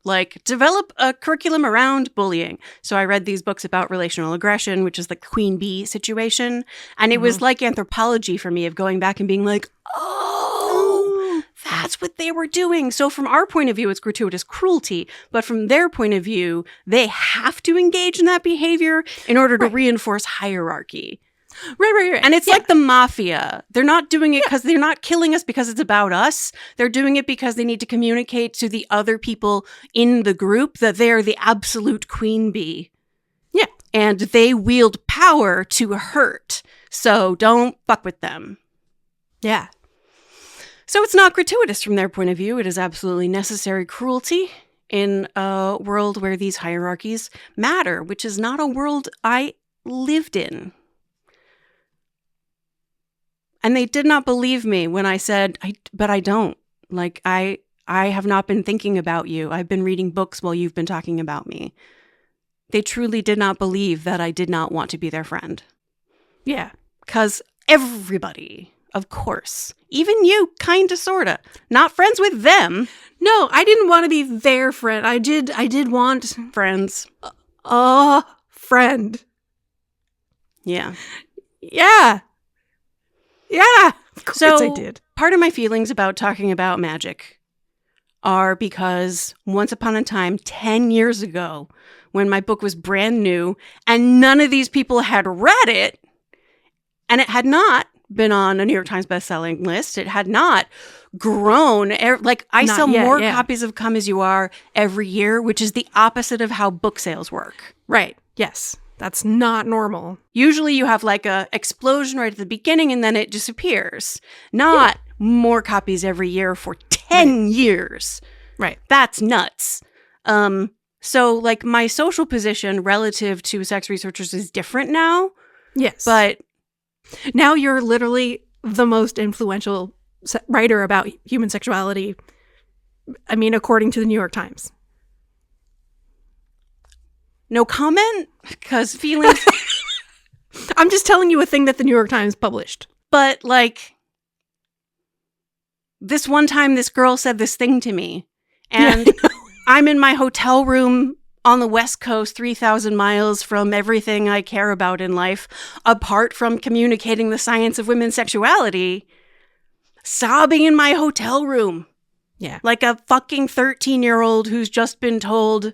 develop a curriculum around bullying. So I read these books about relational aggression, which is the queen bee situation. And it was like anthropology for me of going back and being oh, that's what they were doing. So from our point of view, it's gratuitous cruelty. But from their point of view, they have to engage in that behavior in order to reinforce hierarchy. Right. And it's like the mafia. They're not doing it because they're not killing us because it's about us. They're doing it because they need to communicate to the other people in the group that they're the absolute queen bee. Yeah. And they wield power to hurt. So don't fuck with them. Yeah. So it's not gratuitous from their point of view. It is absolutely necessary cruelty in a world where these hierarchies matter, which is not a world I lived in. And they did not believe me when I said, but I don't. I have not been thinking about you. I've been reading books while you've been talking about me. They truly did not believe that I did not want to be their friend. Yeah. Because everybody, of course, even you, kinda, sorta, not friends with them. No, I didn't want to be their friend. I did want Friends. a friend. Yeah. Yeah. Yeah. Of course So I did. part of my feelings about talking about magic are because once upon a time, 10 years ago, when my book was brand new and none of these people had read it, and it had not been on a New York Times bestselling list, it had not grown. I sell more copies of Come As You Are every year, which is the opposite of how book sales work. Right. Yes. That's not normal. Usually you have a explosion right at the beginning and then it disappears. Not more copies every year for 10 years. Right. That's nuts. So my social position relative to sex researchers is different now. Yes. But now you're literally the most influential writer about human sexuality. I mean, according to the New York Times. no comment, because feelings. I'm just telling you a thing that the New York Times published. But this one time, this girl said this thing to me, and I'm in my hotel room on the West Coast, 3,000 miles from everything I care about in life, apart from communicating the science of women's sexuality, sobbing in my hotel room Yeah. Like a fucking 13-year-old who's just been told,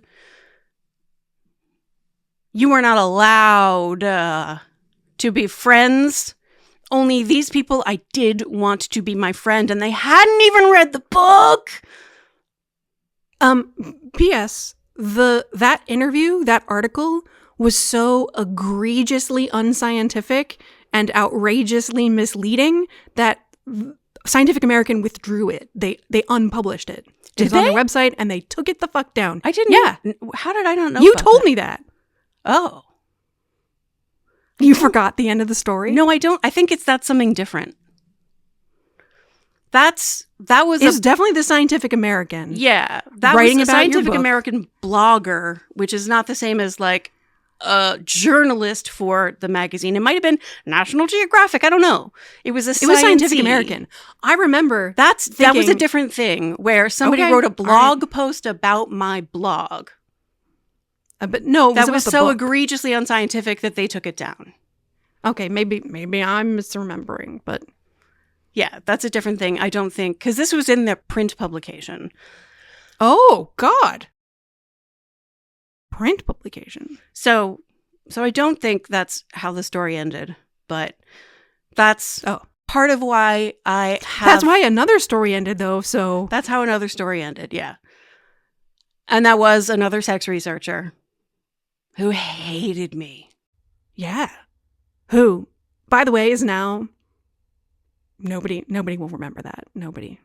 you are not allowed to be friends. Only these people I did want to be my friend, and they hadn't even read the book. P.S. That interview, that article, was so egregiously unscientific and outrageously misleading that Scientific American withdrew it. They unpublished it. It was on their website, and they took it the fuck down. I didn't. Yeah. How did I not know? You told me that. Oh. You forgot the end of the story? No, I don't. I think that's something different. That was It's definitely the Scientific American. Yeah. That writing was a about Scientific your book. American blogger, which is not the same as like a journalist for the magazine. It might have been National Geographic. I don't know. It was Scientific American. I remember that was a thinking- different thing where somebody Okay, wrote a blog alright. post about my blog. But no, That was about the so book. egregiously unscientific that they took it down. Okay, maybe I'm misremembering, but Yeah, that's a different thing. I don't think, because this was in the print publication. oh God, print publication. So I don't think that's how the story ended, but that's part of why I have... That's why another story ended, though. So That's how another story ended, yeah. And that was another sex researcher who hated me. yeah, who, by the way, is now nobody will remember that. Nobody.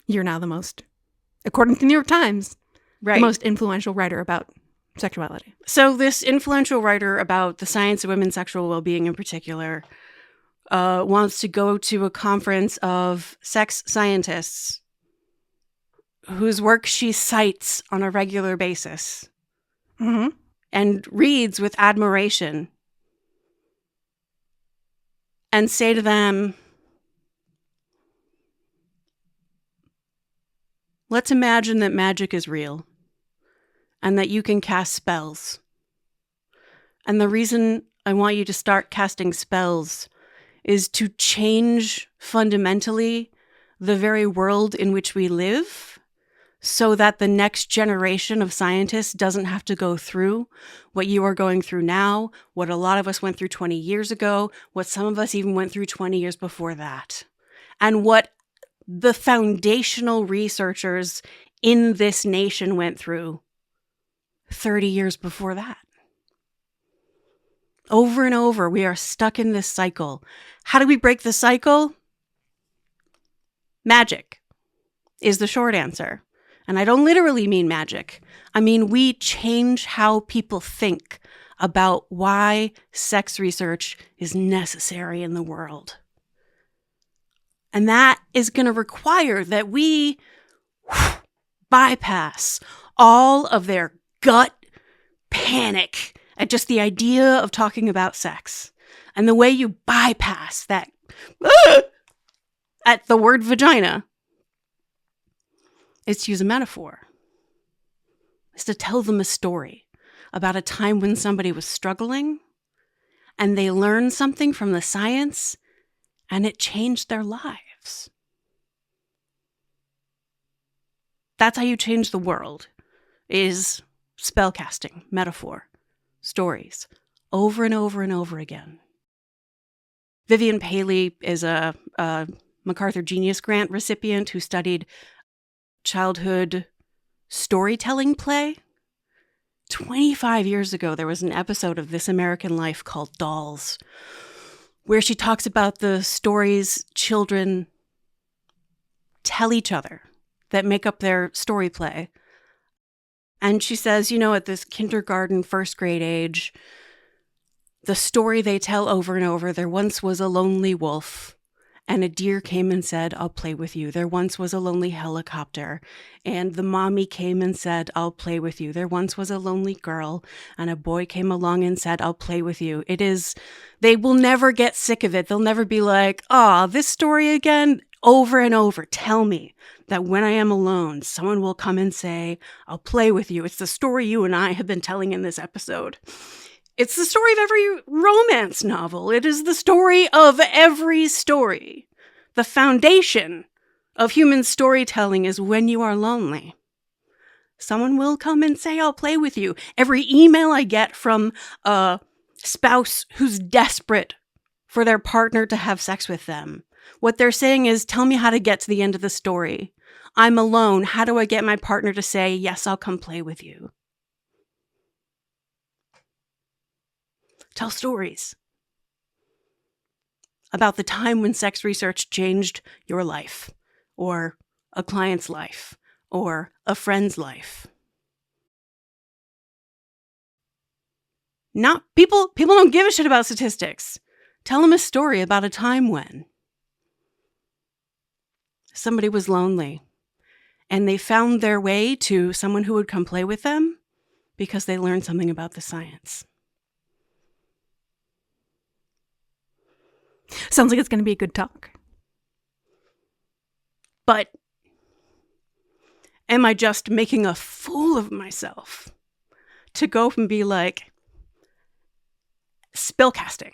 You're now the most, according to the New York Times, Right. the most influential writer about sexuality. So this influential writer about the science of women's sexual well-being in particular wants to go to a conference of sex scientists whose work she cites on a regular basis Mm-hmm. and reads with admiration, and say to them, let's imagine that magic is real and that you can cast spells. And the reason I want you to start casting spells is to change fundamentally the very world in which we live, so that the next generation of scientists doesn't have to go through what you are going through now, what a lot of us went through 20 years ago, what some of us even went through 20 years before that, and what the foundational researchers in this nation went through 30 years before that. Over and over, we are stuck in this cycle. How do we break the cycle? Magic is the short answer. And I don't literally mean magic. I mean, we change how people think about why sex research is necessary in the world. And that is going to require that we bypass all of their gut panic at just the idea of talking about sex. And the way you bypass that at the word vagina is to use a metaphor. It's to tell them a story about a time when somebody was struggling and they learned something from the science and it changed their lives. That's how you change the world, is spellcasting, metaphor, stories, over and over and over again. Vivian Paley is a MacArthur Genius Grant recipient who studied childhood storytelling play. 25 years ago, there was an episode of This American Life called Dolls, where she talks about the stories children tell each other that make up their story play. And she says, at this kindergarten, first grade age, the story they tell over and over, there once was a lonely wolf, and a deer came and said, I'll play with you. There once was a lonely helicopter, and the mommy came and said, I'll play with you. There once was a lonely girl, and a boy came along and said, I'll play with you. They will never get sick of it. They'll never be like, this story again, over and over. Tell me that when I am alone, someone will come and say, I'll play with you. It's the story you and I have been telling in this episode. It's the story of every romance novel. It is the story of every story. The foundation of human storytelling is when you are lonely. Someone will come and say, I'll play with you. Every email I get from a spouse who's desperate for their partner to have sex with them, what they're saying is, tell me how to get to the end of the story. I'm alone. How do I get my partner to say, yes, I'll come play with you? Tell stories about the time when sex research changed your life, or a client's life, or a friend's life. Not people don't give a shit about statistics. Tell them a story about a time when somebody was lonely and they found their way to someone who would come play with them because they learned something about the science. Sounds like it's going to be a good talk. But am I just making a fool of myself to go and be like, spellcasting?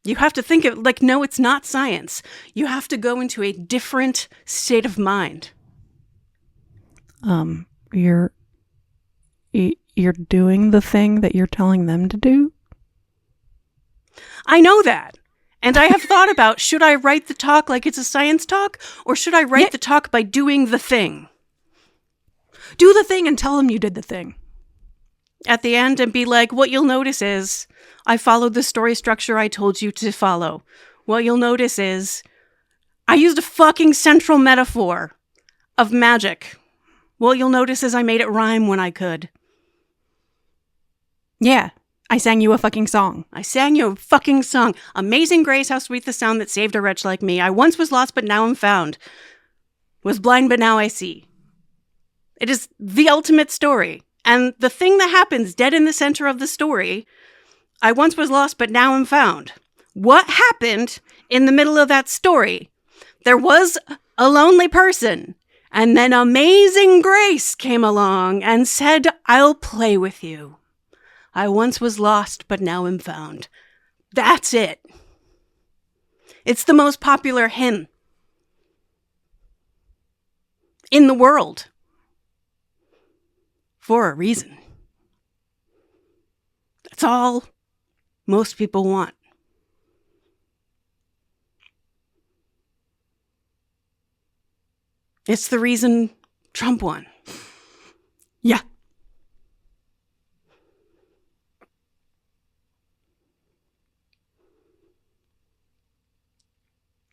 You have to think of like, no, it's not science. You have to go into a different state of mind. You're doing the thing that you're telling them to do? I know that. And I have thought about, should I write the talk like it's a science talk, or should I write the talk by doing the thing? Do the thing and tell them you did the thing. At the end, and be like, what you'll notice is I followed the story structure I told you to follow. What you'll notice is I used a fucking central metaphor of magic. What you'll notice is I made it rhyme when I could. Yeah. I sang you a fucking song. I sang you a fucking song. Amazing grace, how sweet the sound that saved a wretch like me. I once was lost, but now am found. Was blind, but now I see. It is the ultimate story. And the thing that happens dead in the center of the story, I once was lost, but now am found. What happened in the middle of that story? There was a lonely person, and then amazing grace came along and said, I'll play with you. I once was lost, but now am found. That's it. It's the most popular hymn in the world. For a reason. That's all most people want. It's the reason Trump won. Yeah.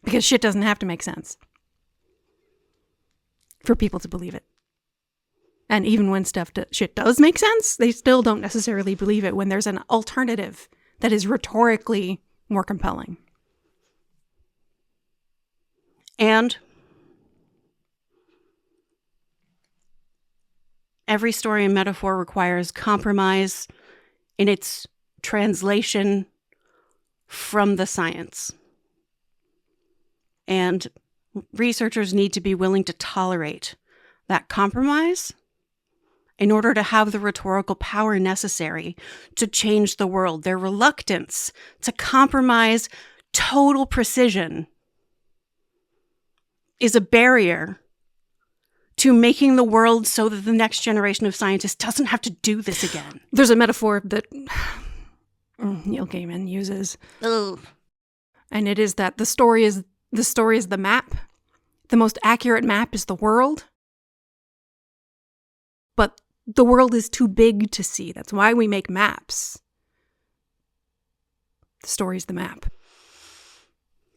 Because shit doesn't have to make sense for people to believe it. And even when shit does make sense, they still don't necessarily believe it when there's an alternative that is rhetorically more compelling. And every story and metaphor requires compromise in its translation from the science. And researchers need to be willing to tolerate that compromise in order to have the rhetorical power necessary to change the world. Their reluctance to compromise total precision is a barrier to making the world so that the next generation of scientists doesn't have to do this again. There's a metaphor that Neil Gaiman uses. Ugh. And it is that the story is the map. The most accurate map is the world. But the world is too big to see. That's why we make maps. The story's the map.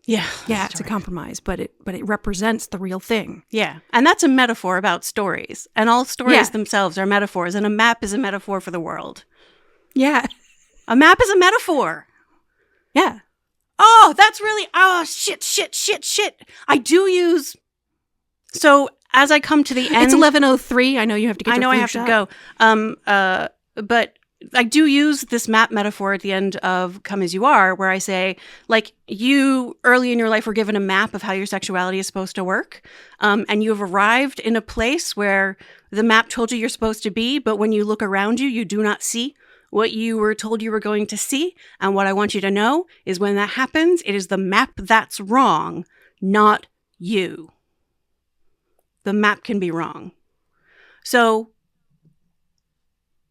Yeah. Yeah, it's a compromise, but it represents the real thing. Yeah. And that's a metaphor about stories. And all stories themselves are metaphors. And a map is a metaphor for the world. Yeah. A map is a metaphor. Yeah. Oh, that's really, shit. I do use, so as I come to the end. It's 11:03. I know you have to get your I have shot. to go. But I do use this map metaphor at the end of Come As You Are, where I say, like, you early in your life were given a map of how your sexuality is supposed to work. And you have arrived in a place where the map told you you're supposed to be, but when you look around you, you do not see what you were told you were going to see. And what I want you to know is when that happens, it is the map that's wrong, not you. The map can be wrong. So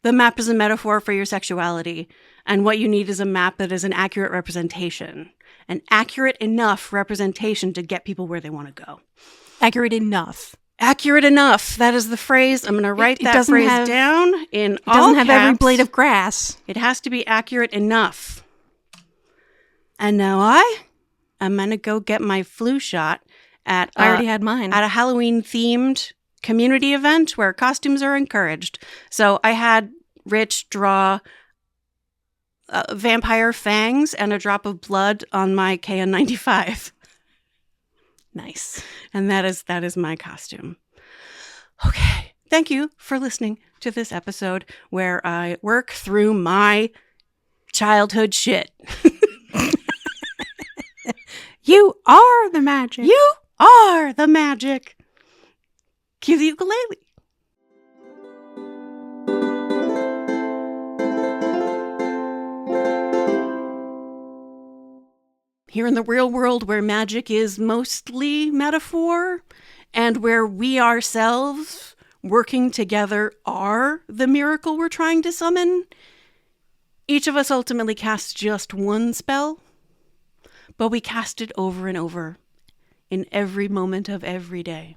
the map is a metaphor for your sexuality, and what you need is a map that is an accurate representation, an accurate enough representation to get people where they want to go. Accurate enough. Accurate enough. That is the phrase. I'm going to write that phrase down in all caps. It doesn't have every blade of grass. It has to be accurate enough. And now I'm going to go get my flu shot at... I already had mine. At a Halloween-themed community event where costumes are encouraged. So I had Rich draw vampire fangs and a drop of blood on my KN95. Nice. And that is my costume. Okay. Thank you for listening to this episode where I work through my childhood shit. You are the magic. You are the magic. Cue the ukulele. Here in the real world where magic is mostly metaphor and where we ourselves working together are the miracle we're trying to summon, each of us ultimately casts just one spell, but we cast it over and over in every moment of every day.